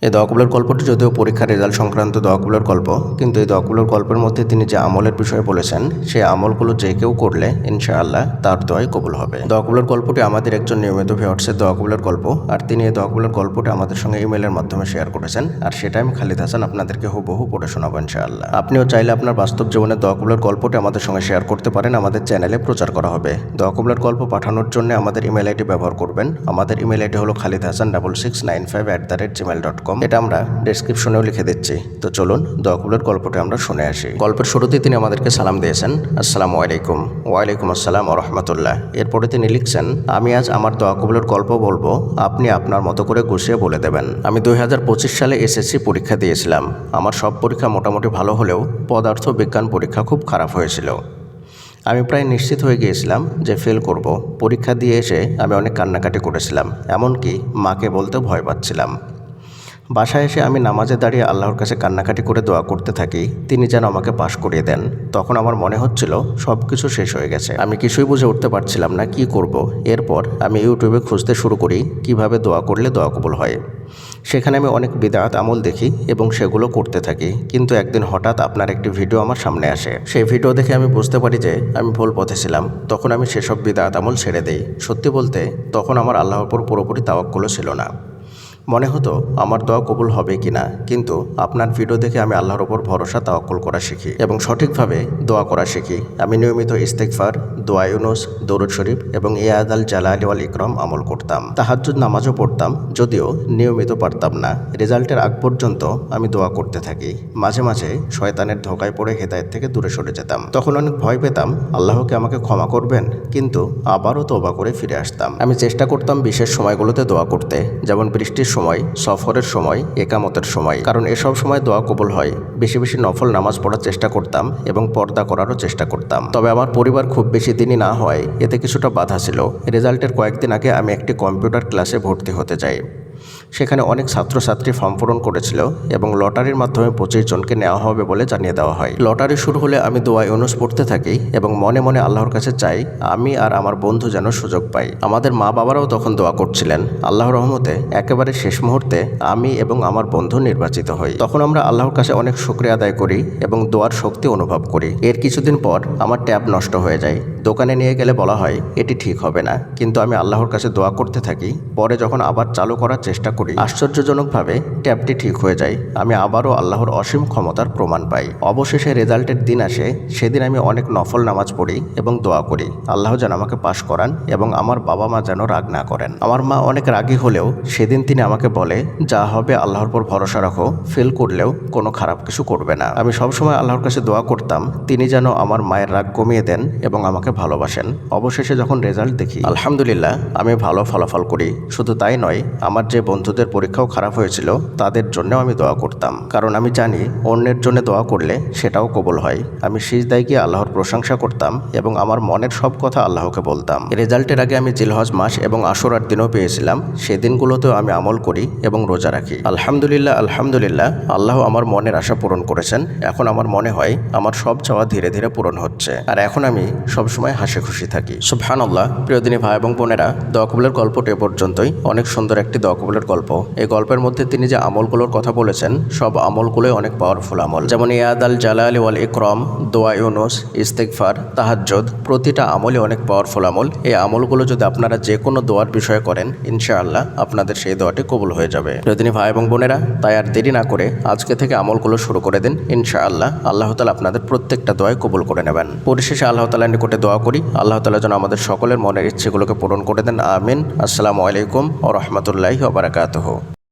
এই দোয়া কবুলের গল্পটি যদিও পরীক্ষার রেজাল্ট সংক্রান্ত দোয়া কবুলের গল্প, কিন্তু এই দোয়া কবুলের গল্পের মধ্যে তিনি যে আমলের বিষয়ে বলেছেন সেই আমলগুলো যে কেউ করলে ইনশাআল্লাহ তার দোয়াই কবুল হবে। দোয়া কবুলের গল্পটি আমাদের একজন নিয়মিত ভিউয়ার্সের দোয়া কবুলের গল্প, আর তিনি এই দোয়া কবুলের গল্পটি আমাদের সঙ্গে ইমেলের মাধ্যমে শেয়ার করেছেন, আর সেটা আমি খালিদ হাসান আপনাদেরকে হুবহু পড়ে শোনাবো ইনশাআল্লাহ। আপনিও চাইলে আপনার বাস্তব জীবনের দোয়া কবুলের গল্পটি আমাদের সঙ্গে শেয়ার করতে পারেন, আমাদের চ্যানেলে প্রচার করা হবে। দোয়া কবুলের গল্প পাঠানোর জন্য আমাদের ইমেল আইডি ব্যবহার করবেন। আমাদের ইমেল আইডি হলো khalidhasan6695@gmail.com। এটা আমরা ডেসক্রিপশনেও লিখে দিচ্ছি। তো চলুন দোয়া কবুলের গল্পটি আমরা শুনে আসি। গল্পের শুরুতেই তিনি আমাদেরকে সালাম দিয়েছেন, আসসালামু আলাইকুম। ওয়ালাইকুম আসসালাম ওয়া রাহমাতুল্লাহ। এরপরে তিনি লিখছেন, আমি আজ আমার দোয়া কবুলের গল্প বলবো, আপনি আপনার মতো করে গুছিয়ে বলে দেবেন। আমি 2025 সালে এসএসসি পরীক্ষা দিয়েছিলাম। আমার সব পরীক্ষা মোটামুটি ভালো হলেও পদার্থ বিজ্ঞান পরীক্ষা খুব খারাপ হয়েছিল। আমি প্রায় নিশ্চিত হয়ে গিয়েছিলাম যে ফেল করব। পরীক্ষা দিয়ে এসে আমি অনেক কান্নাকাটি করেছিলাম, এমনকি মাকে বলতেও ভয় পাচ্ছিলাম। বাসায় এসে আমি নামাজে দাঁড়িয়ে আল্লাহর কাছে কান্নাকাটি করে দোয়া করতে থাকি, তিনি যেন আমাকে পাশ করিয়ে দেন। তখন আমার মনে হচ্ছিল সব কিছু শেষ হয়ে গেছে, আমি কিছুই বুঝে উঠতে পারছিলাম না কি করব। এরপর আমি ইউটিউবে খুঁজতে শুরু করি কিভাবে দোয়া করলে দোয়া কবুল হয়। সেখানে আমি অনেক বিদআত আমল দেখি এবং সেগুলো করতে থাকি, কিন্তু একদিন হঠাৎ আপনার একটি ভিডিও আমার সামনে আসে। সেই ভিডিও দেখে আমি বুঝতে পারি যে আমি ভুল পথে ছিলাম। তখন আমি সেসব বিদআত আমল ছেড়ে দেই। সত্যি বলতে তখন আমার আল্লাহর উপর পুরোপুরি তাওয়াক্কুল ছিল না। মনে হতো আমার দোয়া কবুল হবে কি না, কিন্তু আপনার ভিডিও দেখে আমি আল্লাহর ওপর ভরসা তাওয়াক্কুল করা শিখি এবং সঠিকভাবে দোয়া করা শিখি। আমি নিয়মিত ইস্তেগফার, দোয়া ইউনুস, দরুদ শরীফ এবং ইয়াদ আল জালালি ওয়াল ইকরাম আমল করতাম। তাহাজ্জুদ নামাজও পড়তাম, যদিও নিয়মিত পারতাম না। রেজাল্টের আগ পর্যন্ত আমি দোয়া করতে থাকি। মাঝে মাঝে শয়তানের ধোকায় পড়ে হেদায়েত থেকে দূরে সরে যেতাম। তখন অনেক ভয় পেতাম আল্লাহকে আমাকে ক্ষমা করবেন, কিন্তু আবারও তওবা করে ফিরে আসতাম। আমি চেষ্টা করতাম বিশেষ সময়গুলোতে দোয়া করতে, যেমন বৃষ্টির সময়, সফরের সময়, একামতের সময়, কারণ এসব সময় দোয়া কবুল হয়। বেশি বেশি নফল নামাজ পড়ার চেষ্টা করতাম এবং পর্দা করারও চেষ্টা করতাম। তবে আমার পরিবার খুব বেশি দিনই না হয় এতে কিছুটা বাধা ছিল। রেজাল্টের কয়েকদিন আগে আমি একটি কম্পিউটার ক্লাসে ভর্তি হতে যাই। সেখানে অনেক ছাত্রছাত্রী ফর্ম পূরণ করেছিল এবং লটারির মাধ্যমে 25 জনকে নেওয়া হবে বলে জানিয়ে দেওয়া হয়। লটারি শুরু হলে আমি দোয়া ইউনুস পড়তে থাকি এবং মনে মনে আল্লাহর কাছে চাই আমি আর আমার বন্ধু যেন সুযোগ পাই। আমাদের মা বাবারাও তখন দোয়া করছিলেন। আল্লাহর রহমতে একেবারে শেষ মুহূর্তে আমি এবং আমার বন্ধু নির্বাচিত হই। তখন আমরা আল্লাহর কাছে অনেক শুকরিয়া আদায় করি এবং দোয়ার শক্তি অনুভব করি। এর কিছুদিন পর আমার ট্যাব নষ্ট হয়ে যায়। দোকানে নিয়ে গেলে বলা হয় এটি ঠিক হবে না, কিন্তু আমি আল্লাহর কাছে দোয়া করতে থাকি। পরে যখন আবার চালু করার চেষ্টা করি, আশ্চর্যজনকভাবে ট্যাবটি ঠিক হয়ে যায়। আমি আবারও আল্লাহর অসীম ক্ষমতার প্রমাণ পাই। অবশেষে রেজাল্টের দিন আসে। সেদিন আমি অনেক নফল নামাজ পড়ি এবং দোয়া করি আল্লাহ যেন আমাকে পাশ করান এবং আমার বাবা মা যেন রাগ না করেন। আমার মা অনেক রাগী হলেও সেদিন তিনি আমাকে বলে, যা হবে আল্লাহর উপর ভরসা রাখো, ফেল করলেও কোনো খারাপ কিছু করবে না। আমি সবসময় আল্লাহর কাছে দোয়া করতাম তিনি যেন আমার মায়ের রাগ কমিয়ে দেন এবং আমাকে ভালোবাসেন। অবশেষে যখন রেজাল্ট দেখি, আলহামদুলিল্লাহ আমি ভালো ফলাফল করি। শুধু তাই নয়, আমার যে বন্ধুদের পরীক্ষাও খারাপ হয়েছিল তাদের জন্যও আমি দোয়া করতাম, কারণ আমি জানি অন্যের জন্য দোয়া করলে সেটাও কবুল হয়। আমি সিজদায় গিয়ে আল্লাহর প্রশংসা করতাম এবং আমার মনের সব কথা আল্লাহকে বলতাম। রেজাল্টের আগে আমি জিলহজ মাস এবং আশুরার দিনও পেয়েছিলাম। সেদিনগুলোতেও আমি আমল করি এবং রোজা রাখি। আলহামদুলিল্লাহ আলহামদুলিল্লাহ, আল্লাহ আমার মনের আশা পূরণ করেছেন। এখন আমার মনে হয় আমার সব চাওয়া ধীরে ধীরে পূরণ হচ্ছে, আর এখন আমি সবসময় হাসি খুশি থাকি। সুবহানাল্লাহ। প্রিয় দিনী ভাই এবং বোনেরা, দোয়া কবুলের গল্পটি এ পর্যন্তই। অনেক সুন্দর একটি দোয়া কবুলের গল্প। এই গল্পের মধ্যে তিনি যে আমলগুলোর কথা বলেছেন সব আমলগুলোই অনেক পাওয়ারফুল আমল, যেমন ইয়াদ আল জালালি ওয়াল ইকরাম, দোয়া ইউনুস, ইস্তেগফার, তাহাজ্জুদ, প্রতিটা আমলই অনেক পাওয়ারফুল আমল। এই আমলগুলো যদি আপনারা যে কোনো দোয়ার বিষয়ে করেন, ইনশাআল্লাহ আপনাদের সেই দোয়াটি কবুল হয়ে যাবে। প্রিয় দিনী ভাই এবং বোনেরা, তাই আর দেরি না করে আজকে থেকে আমলগুলো শুরু করে দিন। ইনশাআল্লাহ আল্লাহ তাআলা আপনাদের প্রত্যেকটা দোয়াই কবুল করে নেবেন। পরিশেষে আল্লাহ তাআলার নিকটে দোয়া করি আল্লাহ তাআলা যেন আমাদের সকলের মনের ইচ্ছেগুলোকে পূরণ করে দেন। আমিন। আসসালামু আলাইকুম ওয়া রাহমাতুল্লাহি ওয়া বারাকাতুহু।